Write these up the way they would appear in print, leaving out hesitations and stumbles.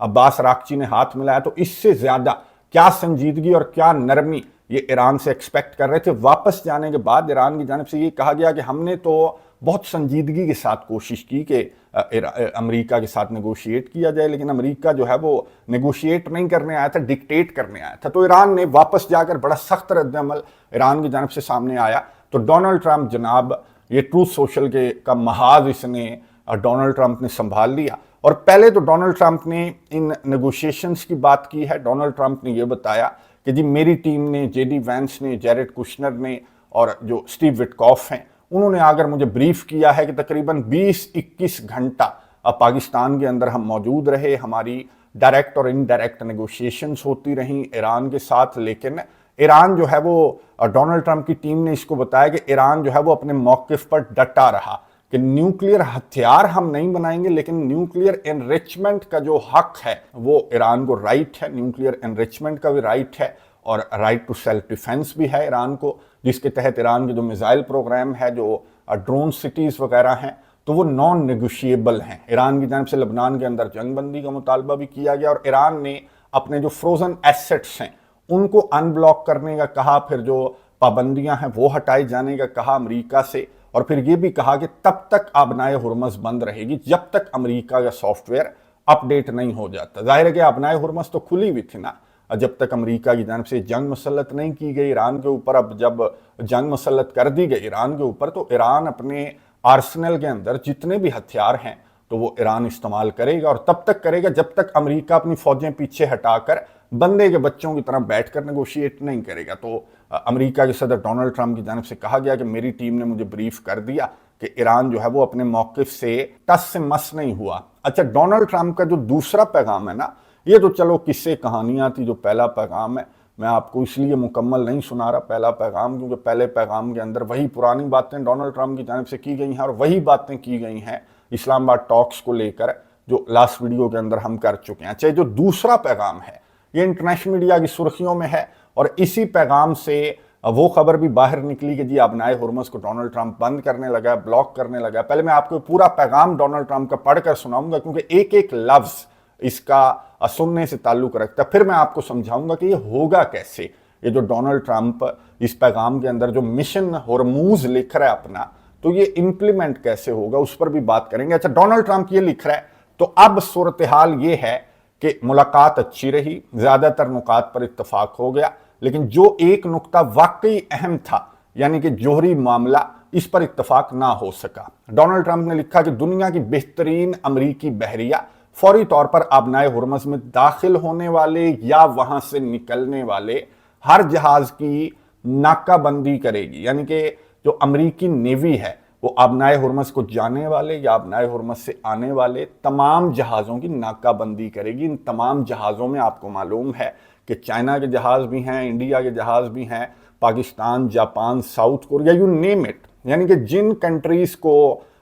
عباس راکچی نے ہاتھ ملایا، تو اس سے زیادہ کیا سنجیدگی اور کیا نرمی یہ ایران سے ایکسپیکٹ کر رہے تھے۔ واپس جانے کے بعد ایران کی جانب سے یہ کہا گیا کہ ہم نے تو بہت سنجیدگی کے ساتھ کوشش کی کہ امریکہ کے ساتھ نیگوشیٹ کیا جائے، لیکن امریکہ جو ہے وہ نیگوشیٹ نہیں کرنے آیا تھا، ڈکٹیٹ کرنے آیا تھا۔ تو ایران نے واپس جا کر بڑا سخت رد عمل ایران کی جانب سے سامنے آیا۔ تو ڈونلڈ ٹرمپ جناب، یہ ٹروتھ سوشل کا محاذ اس نے ڈونلڈ ٹرمپ نے سنبھال لیا، اور پہلے تو ڈونلڈ ٹرمپ نے ان نیگوشیشنز کی بات کی ہے۔ ڈونلڈ ٹرمپ نے یہ بتایا کہ جی میری ٹیم نے، جے ڈی وینس نے، جیرڈ کوشنر نے اور جو اسٹیو وٹکاف ہیں، انہوں نے آ کر مجھے بریف کیا ہے کہ تقریباً 20-21 گھنٹہ پاکستان کے اندر ہم موجود رہے، ہماری ڈائریکٹ اور انڈائریکٹ نیگوشیشنز ہوتی رہیں ایران کے ساتھ، لیکن ایران جو ہے وہ، ڈونلڈ ٹرمپ کی ٹیم نے اس کو بتایا کہ ایران جو ہے وہ اپنے موقف پر ڈٹا رہا کہ نیوکلیئر ہتھیار ہم نہیں بنائیں گے، لیکن نیوکلیئر انریچمنٹ کا جو حق ہے وہ ایران کو رائٹ ہے، نیوکلیئر انریچمنٹ کا بھی رائٹ ہے، اور رائٹ ٹو سیلف ڈیفنس بھی ہے ایران کو، جس کے تحت ایران کے جو میزائل پروگرام ہے، جو ڈرون سٹیز وغیرہ ہیں، تو وہ نان نیگوشیبل ہیں۔ ایران کی جانب سے لبنان کے اندر جنگ بندی کا مطالبہ بھی کیا گیا، اور ایران نے اپنے جو فروزن ایسٹس ہیں ان کو ان بلاک کرنے کا کہا، پھر جو پابندیاں ہیں وہ ہٹائے جانے کا کہا امریکہ سے، اور پھر یہ بھی کہا کہ تب تک آبنائے ہرمز بند رہے گی جب تک امریکہ کا سافٹ ویئر اپ ڈیٹ نہیں ہو جاتا۔ ظاہر ہے کہ آبنائے ہرمز تو کھلی ہوئی تھی نا، جب تک امریکہ کی جانب سے جنگ مسلط نہیں کی گئی ایران کے اوپر۔ اب جب جنگ مسلط کر دی گئی ایران کے اوپر، تو ایران اپنے آرسنل کے اندر جتنے بھی ہتھیار ہیں تو وہ ایران استعمال کرے گا، اور تب تک کرے گا جب تک امریکہ اپنی فوجیں پیچھے ہٹا کر بندے کے بچوں کی طرح بیٹھ کر نیگوشیٹ نہیں کرے گا۔ تو امریکہ کے صدر ڈونلڈ ٹرمپ کی جانب سے کہا گیا کہ میری ٹیم نے مجھے بریف کر دیا کہ ایران جو ہے وہ اپنے موقف سے ٹس سے مس نہیں ہوا۔ اچھا، ڈونلڈ ٹرمپ کا جو دوسرا پیغام ہے نا، یہ تو چلو قصے کہانیاں تھی۔ جو پہلا پیغام ہے میں آپ کو اس لیے مکمل نہیں سنا رہا پہلا پیغام، کیونکہ پہلے پیغام کے اندر وہی پرانی باتیں ڈونلڈ ٹرمپ کی جانب سے کی گئی ہیں، اور وہی باتیں کی گئی ہیں اسلام آباد ٹاکس کو لے کر جو لاسٹ ویڈیو کے اندر ہم کر چکے ہیں۔ اچھا، جو دوسرا پیغام ہے یہ انٹرنیشنل میڈیا کی سرخیوں میں ہے، اور اسی پیغام سے وہ خبر بھی باہر نکلی کہ جی آبنائے ہرمز کو ڈونلڈ ٹرمپ بند کرنے لگا ہے، بلاک کرنے لگا ہے۔ پہلے میں آپ کو پورا پیغام ڈونلڈ ٹرمپ کا پڑھ کر سناؤں گا، کیونکہ ایک ایک لفظ اس کا سننے سے تعلق رکھتا ہے، پھر میں آپ کو سمجھاؤں گا کہ یہ ہوگا کیسے۔ یہ جو ڈونلڈ ٹرمپ اس پیغام کے اندر جو مشن ہرموز لکھ رہا ہے اپنا، تو یہ امپلیمنٹ کیسے ہوگا اس پر بھی بات کریں گے۔ اچھا، ڈونلڈ ٹرمپ یہ لکھ رہا ہے، تو اب صورتحال یہ ہے کہ ملاقات اچھی رہی، زیادہ تر نکات پر اتفاق ہو گیا، لیکن جو ایک نقطہ واقعی اہم تھا، یعنی کہ جوہری معاملہ، اس پر اتفاق نہ ہو سکا۔ ڈونلڈ ٹرمپ نے لکھا کہ دنیا کی بہترین امریکی بحریہ فوری طور پر آبنائے ہرمز میں داخل ہونے والے یا وہاں سے نکلنے والے ہر جہاز کی ناکہ بندی کرے گی، یعنی کہ جو امریکی نیوی ہے وہ آبنائے ہرمز کو جانے والے یا آبنائے ہرمز سے آنے والے تمام جہازوں کی ناکہ بندی کرے گی۔ ان تمام جہازوں میں آپ کو معلوم ہے کہ چائنا کے جہاز بھی ہیں، انڈیا کے جہاز بھی ہیں، Pakistan, Japan, south Korea, you name it, یعنی کہ جن کنٹریز کو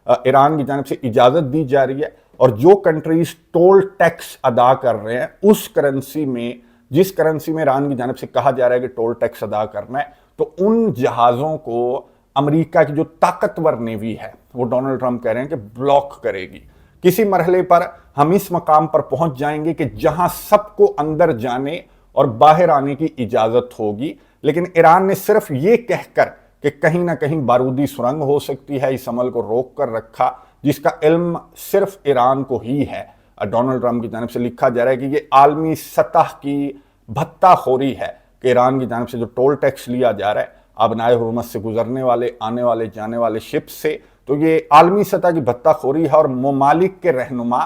ایران کی جانب سے اجازت دی جا رہی ہے، اور جو کنٹریز ٹول ٹیکس ادا کر رہے ہیں اس کرنسی میں، جس کرنسی میں ایران کی جانب سے کہا جا رہا ہے کہ ٹول ٹیکس ادا کرنا ہے، تو ان جہازوں کو امریکہ کی جو طاقتور نیوی ہے وہ ڈونلڈ ٹرمپ کہہ رہے ہیں کہ بلاک کرے گی۔ کسی مرحلے پر ہم اس مقام پر پہنچ جائیں گے کہ جہاں سب کو اندر جانے اور باہر آنے کی اجازت ہوگی، لیکن ایران نے صرف یہ کہہ کر کہ کہیں نہ کہیں بارودی سرنگ ہو سکتی ہے، اس عمل کو روک کر رکھا، جس کا علم صرف ایران کو ہی ہے۔ ڈونلڈ ٹرمپ کی جانب سے لکھا جا رہا ہے کہ یہ عالمی سطح کی بھتہ خوری ہے کہ ایران کی جانب سے جو ٹول ٹیکس لیا جا رہا ہے آبنائے ہرمز سے گزرنے والے، آنے والے، جانے والے شپ سے، تو یہ عالمی سطح کی بھتہ خوری ہے، اور ممالک کے رہنما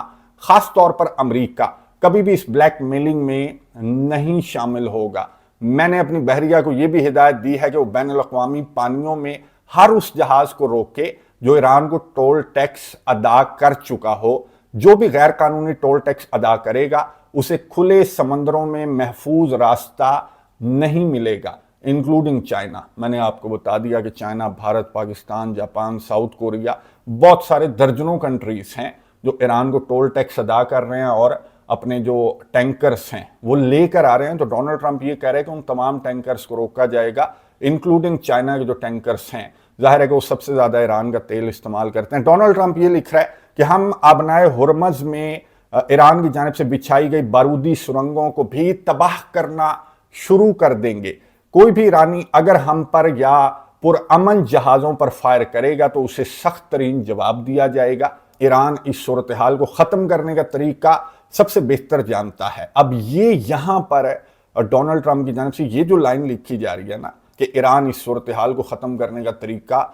خاص طور پر امریکہ کبھی بھی اس بلیک میلنگ میں نہیں شامل ہوگا۔ میں نے اپنی بحریہ کو یہ بھی ہدایت دی ہے کہ وہ بین الاقوامی پانیوں میں ہر اس جہاز کو روکے جو ایران کو ٹول ٹیکس ادا کر چکا ہو۔ جو بھی غیر قانونی ٹول ٹیکس ادا کرے گا اسے کھلے سمندروں میں محفوظ راستہ نہیں ملے گا، انکلوڈنگ چائنا۔ میں نے آپ کو بتا دیا کہ China, Bharat, Pakistan, Japan, south Korea, بہت سارے درجنوں کنٹریز ہیں جو ایران کو ٹول ٹیکس ادا کر رہے ہیں اور اپنے جو ٹینکرز ہیں وہ لے کر آ رہے ہیں۔ تو ڈونلڈ ٹرمپ یہ کہہ رہے ہیں کہ ان تمام ٹینکرز کو روکا جائے گا، انکلوڈنگ چائنا کے جو ٹینکرز ہیں۔ ظاہر ہے کہ وہ سب سے زیادہ ایران کا تیل استعمال کرتے ہیں۔ ڈونلڈ ٹرمپ یہ لکھ رہا ہے کہ ہم آبنائے ہرمز میں ایران کی جانب سے بچھائی گئی بارودی سرنگوں کو بھی تباہ کرنا شروع کر دیں گے۔ کوئی بھی ایرانی اگر ہم پر یا پرامن جہازوں پر فائر کرے گا تو اسے سخت ترین جواب دیا جائے گا۔ ایران اس صورتحال کو ختم کرنے کا طریقہ سب سے بہتر جانتا ہے۔ اب یہ یہاں پر ڈونلڈ ٹرمپ کی جانب سے یہ جو لائن لکھی جا رہی ہے نا کہ ایران اس صورتحال کو ختم کرنے کا طریقہ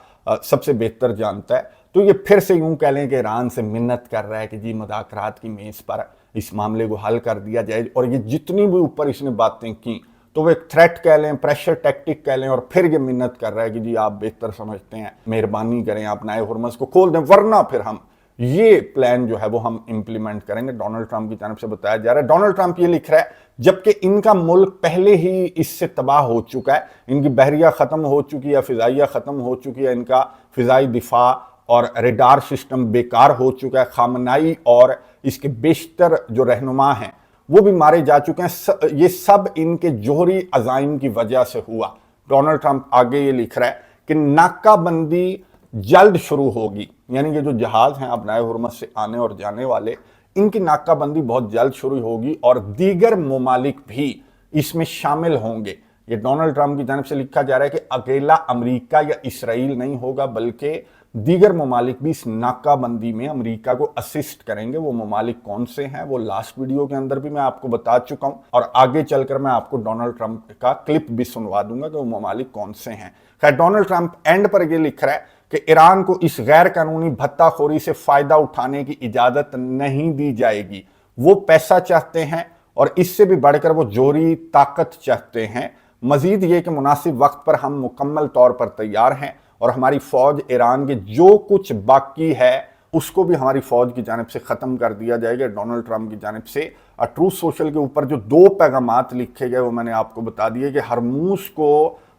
سب سے بہتر جانتا ہے، تو یہ پھر سے یوں کہہ لیں کہ ایران سے منت کر رہا ہے کہ جی مذاکرات کی میز پر اس معاملے کو حل کر دیا جائے، اور یہ جتنی بھی اوپر اس نے باتیں کی تو وہ ایک تھریٹ کہہ لیں، پریشر ٹیکٹک کہہ لیں، اور پھر یہ منت کر رہا ہے کہ جی آپ بہتر سمجھتے ہیں، مہربانی کریں آپ نئے ہرمز کو کھول دیں، ورنہ پھر ہم یہ پلان جو ہے وہ ہم امپلیمنٹ کریں گے۔ ڈونلڈ ٹرمپ کی جانب سے بتایا جا رہا ہے۔ ڈونلڈ ٹرمپ یہ لکھ رہا ہے جبکہ ان کا ملک پہلے ہی اس سے تباہ ہو چکا ہے، ان کی بحریہ ختم ہو چکی ہے، فضائیہ ختم ہو چکی ہے، ان کا فضائی دفاع اور ریڈار سسٹم بیکار ہو چکا ہے، خامنائی اور اس کے بیشتر جو رہنما ہیں وہ بھی مارے جا چکے ہیں، یہ سب ان کے جوہری عزائم کی وجہ سے ہوا۔ ڈونلڈ ٹرمپ آگے یہ لکھ رہا ہے کہ ناکہ بندی جلد شروع ہوگی، یعنی یہ جو جہاز ہیں اپنائے ہرمز سے آنے اور جانے والے، ان کی ناکہ بندی بہت جلد شروع ہوگی اور دیگر ممالک بھی اس میں شامل ہوں گے۔ یہ ڈونلڈ ٹرمپ کی جانب سے لکھا جا رہا ہے کہ اکیلا امریکہ یا اسرائیل نہیں ہوگا بلکہ دیگر ممالک بھی اس ناکہ بندی میں امریکہ کو اسسٹ کریں گے۔ وہ ممالک کون سے ہیں وہ لاسٹ ویڈیو کے اندر بھی میں آپ کو بتا چکا ہوں، اور آگے چل کر میں آپ کو ڈونلڈ ٹرمپ کا کلپ بھی سنوا دوں گا کہ وہ ممالک کون سے ہیں۔ خیر، ڈونلڈ ٹرمپ اینڈ پر یہ لکھ رہا ہے کہ ایران کو اس غیر قانونی بھتہ خوری سے فائدہ اٹھانے کی اجازت نہیں دی جائے گی۔ وہ پیسہ چاہتے ہیں اور اس سے بھی بڑھ کر وہ جوہری طاقت چاہتے ہیں۔ مزید یہ کہ مناسب وقت پر ہم مکمل طور پر تیار ہیں اور ہماری فوج ایران کے جو کچھ باقی ہے اس کو بھی ہماری فوج کی جانب سے ختم کر دیا جائے گا۔ ڈونلڈ ٹرمپ کی جانب سے ٹروتھ سوشل کے اوپر جو 2 پیغامات لکھے گئے وہ میں نے آپ کو بتا دیے کہ ہرموز کو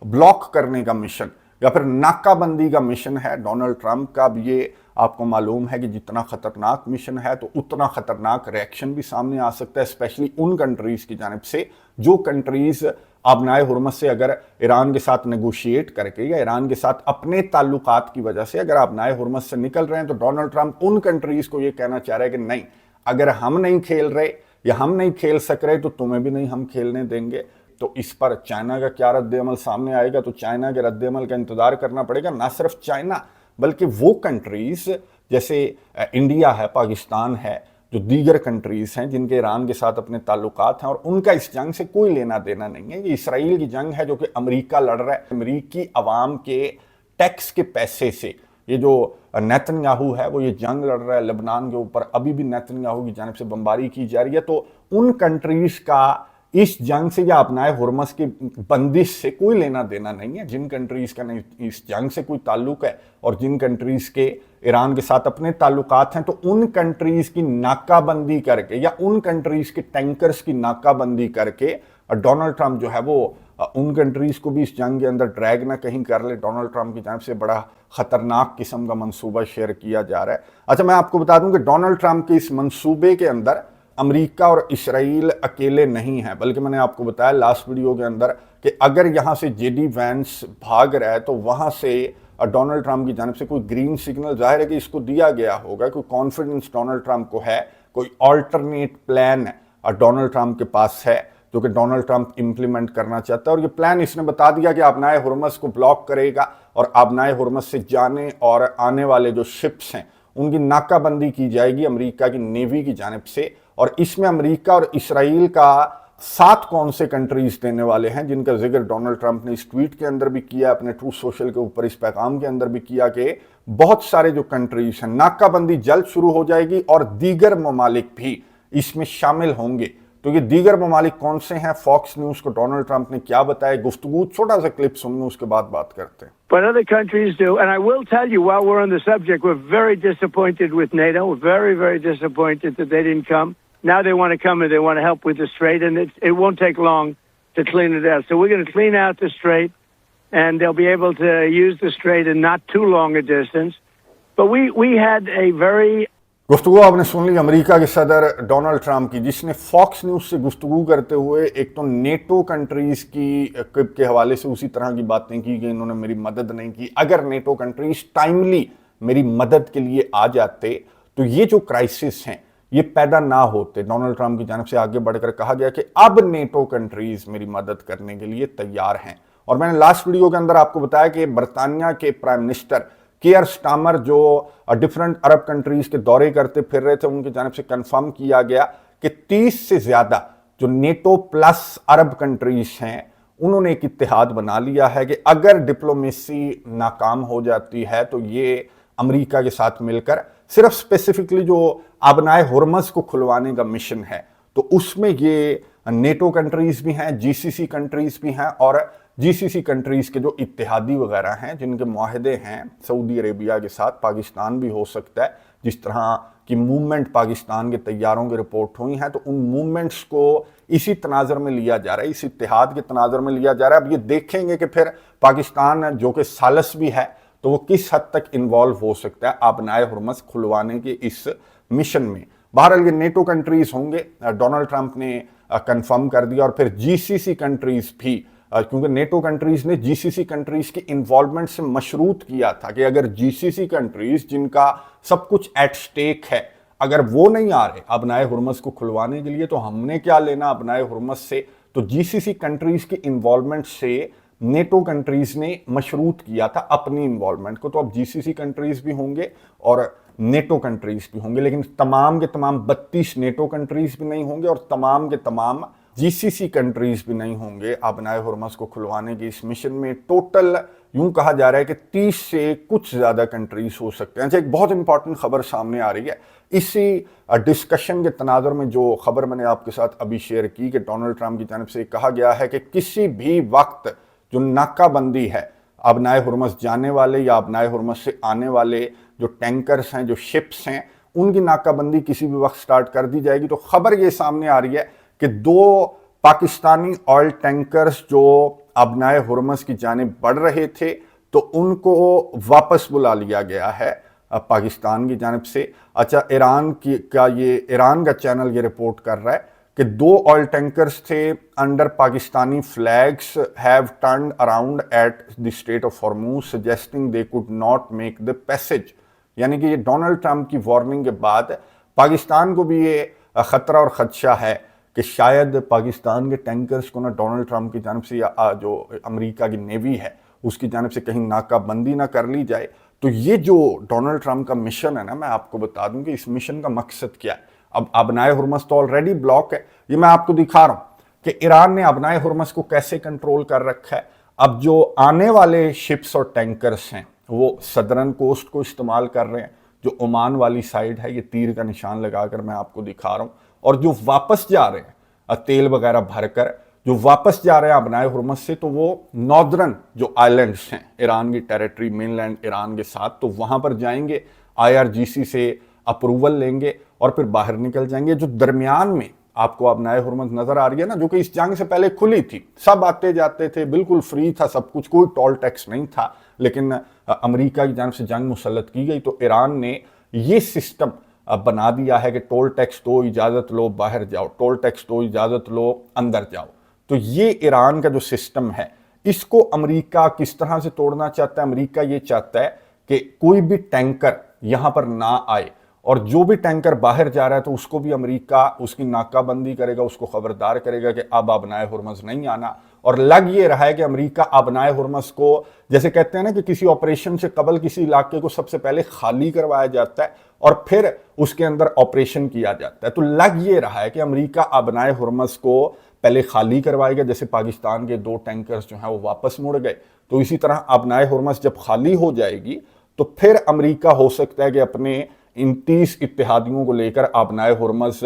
بلاک کرنے کا مشن یا پھر ناکہ بندی کا مشن ہے ڈونلڈ ٹرمپ کا۔ اب یہ آپ کو معلوم ہے کہ جتنا خطرناک مشن ہے تو اتنا خطرناک ریاکشن بھی سامنے آ سکتا ہے، اسپیشلی ان کنٹریز کی جانب سے جو کنٹریز آبنائے ہرمز سے اگر ایران کے ساتھ نیگوشیٹ کر کے یا ایران کے ساتھ اپنے تعلقات کی وجہ سے اگر آبنائے ہرمز سے نکل رہے ہیں، تو ڈونلڈ ٹرمپ ان کنٹریز کو یہ کہنا چاہ رہا ہے کہ نہیں، اگر ہم نہیں کھیل رہے یا ہم نہیں کھیل سک رہے تو تمہیں بھی نہیں ہم کھیلنے دیں گے۔ تو اس پر چائنا کا کیا رد عمل سامنے آئے گا؟ تو چائنا کے رد عمل کا انتظار کرنا پڑے گا۔ نہ صرف چائنا بلکہ وہ کنٹریز جیسے انڈیا ہے، پاکستان ہے، جو دیگر کنٹریز ہیں جن کے ایران کے ساتھ اپنے تعلقات ہیں، اور ان کا اس جنگ سے کوئی لینا دینا نہیں ہے۔ یہ اسرائیل کی جنگ ہے جو کہ امریکہ لڑ رہا ہے، امریکی عوام کے ٹیکس کے پیسے سے۔ یہ جو نیتن یاہو ہے وہ یہ جنگ لڑ رہا ہے لبنان کے اوپر، ابھی بھی نیتن یاہو کی جانب سے بمباری کی جا رہی ہے۔ تو ان کنٹریز کا اس جنگ سے یا اپنائے ہرمز کی بندش سے کوئی لینا دینا نہیں ہے۔ جن کنٹریز کا نہیں اس جنگ سے کوئی تعلق ہے اور جن کنٹریز کے ایران کے ساتھ اپنے تعلقات ہیں، تو ان کنٹریز کی ناکہ بندی کر کے یا ان کنٹریز کے ٹینکرز کی ناکہ بندی کر کے ڈونلڈ ٹرمپ جو ہے وہ ان کنٹریز کو بھی اس جنگ کے اندر ڈریگ نہ کہیں کر لے۔ ڈونلڈ ٹرمپ کی جانب سے بڑا خطرناک قسم کا منصوبہ شیئر کیا جا رہا ہے۔ اچھا، میں آپ کو بتا دوں کہ ڈونلڈ ٹرمپ کے اس منصوبے کے اندر امریکہ اور اسرائیل اکیلے نہیں ہیں، بلکہ میں نے آپ کو بتایا لاسٹ ویڈیو کے اندر کہ اگر یہاں سے جے ڈی وینس بھاگ رہا ہے تو وہاں سے ڈونلڈ ٹرمپ کی جانب سے کوئی گرین سگنل ظاہر ہے کہ اس کو دیا گیا ہوگا، کوئی کانفیڈنس ڈونلڈ ٹرمپ کو ہے، کوئی آلٹرنیٹ پلان ڈونلڈ ٹرمپ کے پاس ہے جو کہ ڈونلڈ ٹرمپ امپلیمنٹ کرنا چاہتا ہے۔ اور یہ پلان اس نے بتا دیا کہ آبنائے ہرمز کو بلاک کرے گا اور آبنائے ہرمز سے جانے اور آنے والے جو شپس ہیں ان کی ناکہ بندی کی جائے گی امریکہ کی نیوی کی جانب سے۔ اور اس میں امریکہ اور اسرائیل کا ساتھ کون سے کنٹریز دینے والے ہیں جن کا ذکر ڈونلڈ ٹرمپ نے اس ٹویٹ کے اندر بھی کیا، اپنے ٹروتھ سوشل کے اوپر اس پیغام کے اندر بھی کیا کہ بہت سارے جو کنٹریز ہیں ناکہ بندی جلد شروع ہو جائے گی اور دیگر ممالک بھی اس میں شامل ہوں گے۔ تو یہ دیگر ممالک کون سے ہیں؟ فاکس نیوز کو ڈونلڈ ٹرمپ نے کیا بتایا، گفتگو چھوٹا سا کلپ سنیے، اس کے بعد بات کرتے ہیں۔ But other countries do, and I will tell you while we're on the subject, we're very disappointed with NATO. We're very, very disappointed that they didn't come. Now they want to come and they want to help with the strait, and it won't take long to clean it out. So we're going to clean out the strait, and they'll be able to use the strait in not too long a distance. But we had a very گفتگو آپ نے سن لی امریکہ کے صدر Donald Trump کی، جس نے Fox news سے گفتگو کرتے ہوئے ایک تو نیٹو کنٹریز کی کے حوالے سے اسی طرح کی باتیں کی کہ انہوں نے میری مدد نہیں کی۔ اگر نیٹو کنٹریز ٹائملی میری مدد کے لیے آ جاتے تو یہ جو کرائسس ہیں، یہ پیدا نہ ہوتے، ڈونلڈ ٹرمپ کی جانب سے آگے بڑھ کر کہا گیا کہ اب نیٹو کنٹریز میری مدد کرنے کے لیے تیار ہیں۔ اور میں نے لاسٹ ویڈیو کے اندر آپ کو بتایا کہ برطانیہ کے پرائم منسٹر کیئر سٹارمر جو ڈیفرنٹ عرب کنٹریز کے دورے کرتے پھر رہے تھے، ان کی جانب سے کنفرم کیا گیا کہ 30 سے زیادہ جو نیٹو پلس عرب کنٹریز ہیں انہوں نے ایک اتحاد بنا لیا ہے کہ اگر ڈپلومیسی ناکام ہو جاتی ہے تو یہ امریکہ کے ساتھ مل کر صرف اسپیسیفکلی جو آبنائے ہرمز کو کھلوانے کا مشن ہے، تو اس میں یہ نیٹو کنٹریز بھی ہیں، جی سی سی کنٹریز بھی ہیں، اور جی سی سی کنٹریز کے جو اتحادی وغیرہ ہیں جن کے معاہدے ہیں سعودی عربیہ کے ساتھ، پاکستان بھی ہو سکتا ہے، جس طرح کی موومنٹ پاکستان کے طیاروں کی رپورٹ ہوئی ہیں، تو ان موومنٹس کو اسی تناظر میں لیا جا رہا ہے، اس اتحاد کے تناظر میں لیا جا رہا ہے۔ اب یہ دیکھیں گے کہ پھر پاکستان جو کہ ثالث بھی ہے تو وہ کس حد تک انوالو ہو سکتا ہے آبنائے ہرمز کھلوانے کے اس مشن میں۔ بہرحال یہ نیٹو کنٹریز ہوں گے، ڈونلڈ ٹرمپ نے کنفرم کر دیا، اور پھر جی سی سی کنٹریز بھی، کیونکہ نیٹو کنٹریز نے جی سی سی کنٹریز کی انوالومنٹ سے مشروط کیا تھا کہ اگر جی سی سی کنٹریز جن کا سب کچھ ایٹ سٹیک ہے اگر وہ نہیں آ رہے آبنائے ہرمز کو کھلوانے کے لیے تو ہم نے کیا لینا آبنائے ہرمز سے۔ تو جی سی سی کنٹریز کی انوالومنٹ سے نیٹو کنٹریز نے مشروط کیا تھا اپنی انوالومنٹ کو، تو اب جی سی سی کنٹریز بھی ہوں گے اور نیٹو کنٹریز بھی ہوں گے، لیکن تمام کے تمام 32 نیٹو کنٹریز بھی نہیں ہوں گے اور تمام کے تمام جی سی سی کنٹریز بھی نہیں ہوں گے آبنائے ہرمز کو کھلوانے کی اس مشن میں۔ ٹوٹل یوں کہا جا رہا ہے کہ 30 سے کچھ زیادہ کنٹریز ہو سکتے ہیں۔ ایک بہت امپورٹنٹ خبر سامنے آ رہی ہے اسی ڈسکشن کے تناظر میں، جو خبر میں نے آپ کے ساتھ ابھی شیئر کی کہ ڈونلڈ ٹرمپ کی جانب سے کہا گیا ہے کہ کسی بھی وقت جو ناکہ بندی ہے آبنائے ہرمز جانے والے یا آبنائے ہرمز سے آنے والے جو ٹینکرز ہیں، جو شپس ہیں، ان کی ناکہ بندی کسی بھی وقت سٹارٹ کر دی جائے گی۔ تو خبر یہ سامنے آ رہی ہے کہ 2 پاکستانی آئل ٹینکرز جو آبنائے ہرمز کی جانب بڑھ رہے تھے تو ان کو واپس بلا لیا گیا ہے پاکستان کی جانب سے۔ اچھا، ایران کا چینل یہ رپورٹ کر رہا ہے کہ 2 آئل ٹینکرز تھے under Pakistani flags have turned around at the Strait of Hormuz suggesting they could not make the passage۔ یعنی کہ یہ ڈونلڈ ٹرمپ کی وارننگ کے بعد پاکستان کو بھی یہ خطرہ اور خدشہ ہے کہ شاید پاکستان کے ٹینکرز کو نہ ڈونلڈ ٹرمپ کی جانب سے یا جو امریکہ کی نیوی ہے اس کی جانب سے کہیں ناکہ بندی نہ کر لی جائے۔ تو یہ جو ڈونلڈ ٹرمپ کا مشن ہے نا، میں آپ کو بتا دوں کہ اس مشن کا مقصد کیا ہے۔ اب آبنائے ہرمز تو آلریڈی بلاک ہے، یہ میں آپ کو دکھا رہا ہوں کہ ایران نے آبنائے ہرمز کو کیسے کنٹرول کر رکھا ہے۔ اب جو آنے والے شپس اور ٹینکرز ہیں وہ سدرن کوسٹ کو استعمال کر رہے ہیں، جو عمان والی سائیڈ ہے، یہ تیر کا نشان لگا کر میں آپ کو دکھا رہا ہوں، اور جو واپس جا رہے ہیں تیل وغیرہ بھر کر جو واپس جا رہے ہیں آبنائے ہرمز سے، تو وہ ناردرن جو آئلینڈز ہیں ایران کی ٹیریٹری، مین لینڈ ایران کے ساتھ، تو وہاں پر جائیں گے، آئی آر جی سی سے اپروول لیں گے اور پھر باہر نکل جائیں گے۔ جو درمیان میں آپ کو آبنائے ہرمز نظر آ رہی ہے نا، جو کہ اس جنگ سے پہلے کھلی تھی، سب آتے جاتے تھے، بالکل فری تھا سب کچھ، کوئی ٹول ٹیکس نہیں تھا، لیکن امریکہ کی جانب سے جنگ مسلط کی گئی تو ایران نے یہ سسٹم بنا دیا ہے کہ ٹول ٹیکس دو، اجازت لو، باہر جاؤ، ٹول ٹیکس دو، اجازت لو، اندر جاؤ۔ تو یہ ایران کا جو سسٹم ہے اس کو امریکہ کس طرح سے توڑنا چاہتا ہے؟ امریکہ یہ چاہتا ہے کہ کوئی بھی ٹینکر یہاں پر نہ آئے، اور جو بھی ٹینکر باہر جا رہا ہے تو اس کو بھی امریکہ اس کی ناکہ بندی کرے گا، اس کو خبردار کرے گا کہ اب آبنائے ہرمز نہیں آنا۔ اور لگ یہ رہا ہے کہ امریکہ آبنائے ہرمز کو، جیسے کہتے ہیں نا کہ کسی آپریشن سے قبل کسی علاقے کو سب سے پہلے خالی کروایا جاتا ہے اور پھر اس کے اندر آپریشن کیا جاتا ہے، تو لگ یہ رہا ہے کہ امریکہ آبنائے ہرمز کو پہلے خالی کروائے گا، جیسے پاکستان کے 2 ٹینکرز جو ہیں وہ واپس مڑ گئے، تو اسی طرح آبنائے ہرمز جب خالی ہو جائے گی تو پھر امریکہ ہو سکتا ہے کہ اپنے ان 30 اتحادیوں کو لے کر آبنائے ہرمز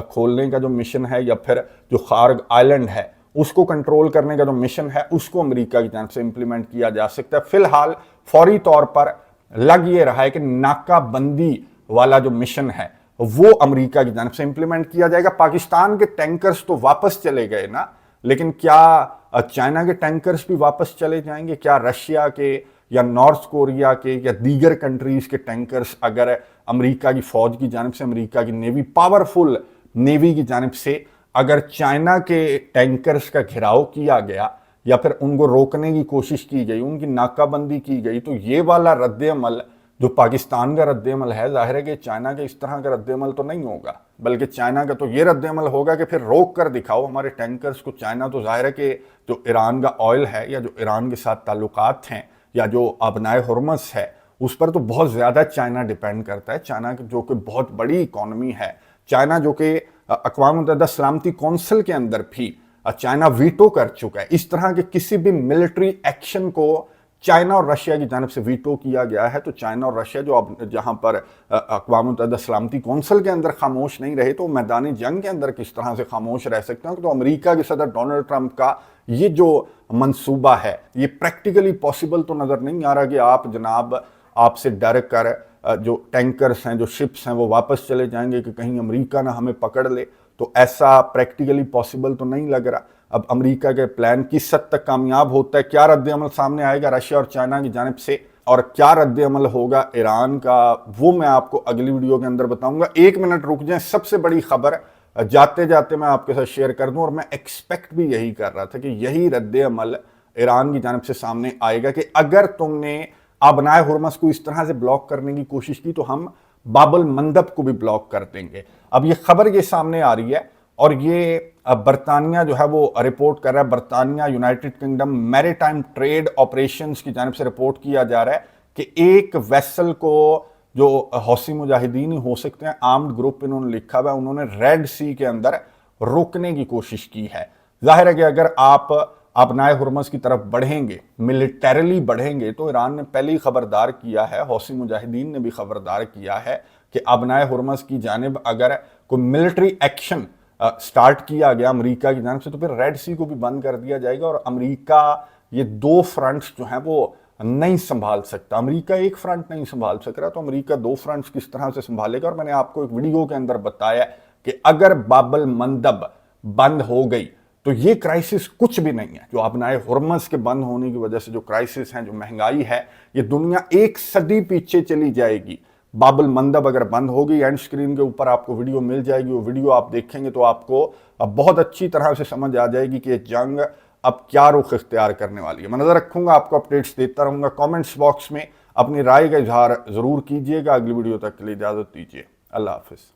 کھولنے کا جو مشن ہے، یا پھر جو خارگ آئلینڈ ہے اس کو کنٹرول کرنے کا جو مشن ہے، اس کو امریکہ کی جانب سے امپلیمنٹ کیا جا سکتا ہے۔ فی الحال فوری طور پر لگ یہ رہا ہے کہ ناکہ بندی والا جو مشن ہے وہ امریکہ کی جانب سے امپلیمنٹ کیا جائے گا۔ پاکستان کے ٹینکرز تو واپس چلے گئے نا، لیکن کیا چائنا کے ٹینکرز بھی واپس چلے جائیں گے؟ کیا رشیا کے یا نارتھ کوریا کے یا دیگر کنٹریز کے ٹینکرز اگر امریکہ کی فوج کی جانب سے، امریکہ کی نیوی، پاورفل نیوی کی جانب سے اگر چائنا کے ٹینکرز کا گھراؤ کیا گیا یا پھر ان کو روکنے کی کوشش کی گئی، ان کی ناکہ بندی کی گئی، تو یہ والا رد عمل جو پاکستان کا رد عمل ہے، ظاہر ہے کہ چائنا کے اس طرح کا رد عمل تو نہیں ہوگا، بلکہ چائنا کا تو یہ رد عمل ہوگا کہ پھر روک کر دکھاؤ ہمارے ٹینکرز کو۔ چائنا تو ظاہر ہے کہ جو ایران کا آئل ہے یا جو ایران کے ساتھ تعلقات ہیں یا جو آبنائے ہرمز ہے، اس پر تو بہت زیادہ چائنا ڈیپینڈ کرتا ہے۔ چائنا جو کہ بہت بڑی اکانومی ہے، چائنا جو کہ اقوام متحدہ سلامتی کونسل کے اندر بھی چائنا ویٹو کر چکا ہے۔ اس طرح کے کسی بھی ملٹری ایکشن کو چائنا اور رشیا کی جانب سے ویٹو کیا گیا ہے، تو چائنا اور رشیا جو اب جہاں پر اقوام متحدہ سلامتی کونسل کے اندر خاموش نہیں رہے، تو میدان جنگ کے اندر کس طرح سے خاموش رہ سکتے ہیں؟ تو امریکہ کے صدر ڈونلڈ ٹرمپ کا یہ جو منصوبہ ہے، یہ پریکٹیکلی پاسبل تو نظر نہیں آ رہا کہ آپ جناب آپ سے ڈر کر جو ٹینکرز ہیں، جو شپس ہیں، وہ واپس چلے جائیں گے کہ کہیں امریکہ نہ ہمیں پکڑ لے۔ تو ایسا پریکٹیکلی پاسبل تو نہیں لگ رہا۔ اب امریکہ کے پلان کس حد تک کامیاب ہوتا ہے، کیا رد عمل سامنے آئے گا رشیا اور چائنا کی جانب سے، اور کیا رد عمل ہوگا ایران کا، وہ میں آپ کو اگلی ویڈیو کے اندر بتاؤں گا۔ ایک منٹ رک جائیں، سب سے بڑی خبر جاتے جاتے میں آپ کے ساتھ شیئر کر دوں، اور میں ایکسپیکٹ بھی یہی کر رہا تھا کہ یہی رد عمل ایران کی جانب سے سامنے آئے گا کہ اگر تم نے آبنائے ہرمز کو اس طرح سے بلاک کرنے کی کوشش کی تو ہم باب المندب کو بھی بلاک کر دیں گے۔ اب یہ خبر یہ سامنے آ رہی ہے، اور یہ برطانیہ جو ہے وہ رپورٹ کر رہا ہے، برطانیہ یونائٹڈ کنگڈم میری ٹائم ٹریڈ آپریشنز کی جانب سے رپورٹ کیا جا رہا ہے کہ ایک ویسل کو، جو حوثی مجاہدین ہی ہو سکتے ہیں، آرمڈ گروپ انہوں نے لکھا ہوا ہے، انہوں نے ریڈ سی کے اندر روکنے کی کوشش کی ہے۔ ظاہر ہے کہ اگر آپ آبنائے ہرمز کی طرف بڑھیں گے، ملیٹریلی بڑھیں گے، تو ایران نے پہلے ہی خبردار کیا ہے، حوثی مجاہدین نے بھی خبردار کیا ہے کہ آبنائے ہرمز کی جانب اگر کوئی ملٹری ایکشن سٹارٹ کیا گیا امریکہ کی جانب سے، تو پھر ریڈ سی کو بھی بند کر دیا جائے گا، اور امریکہ یہ دو فرنٹس جو ہیں وہ نہیں سنبھال سکتا۔ امریکہ ایک فرنٹ نہیں سنبھال سک رہا، تو امریکہ دو فرنٹس کس طرح سے سنبھالے گا؟ اور میں نے آپ کو ایک ویڈیو کے اندر بتایا کہ اگر باب المندب بند ہو گئی تو یہ کرائسس کچھ بھی نہیں ہے۔ جو آبنائے ہرمز کے بند ہونے کی وجہ سے جو کرائسس ہیں، جو مہنگائی ہے، یہ دنیا ایک صدی پیچھے چلی جائے گی۔ باب المندب اگر بند ہوگی، اینڈ سکرین کے اوپر آپ کو ویڈیو مل جائے گی، وہ ویڈیو آپ دیکھیں گے تو آپ کو بہت اچھی طرح سے سمجھ آ جائے گی کہ یہ جنگ اب کیا رخ اختیار کرنے والی ہے۔ میں نظر رکھوں گا، آپ کو اپڈیٹس دیتا رہوں گا۔ کامنٹس باکس میں اپنی رائے کا اظہار ضرور کیجئے گا۔ اگلی ویڈیو تک کے لیے اجازت دیجیے، اللہ حافظ۔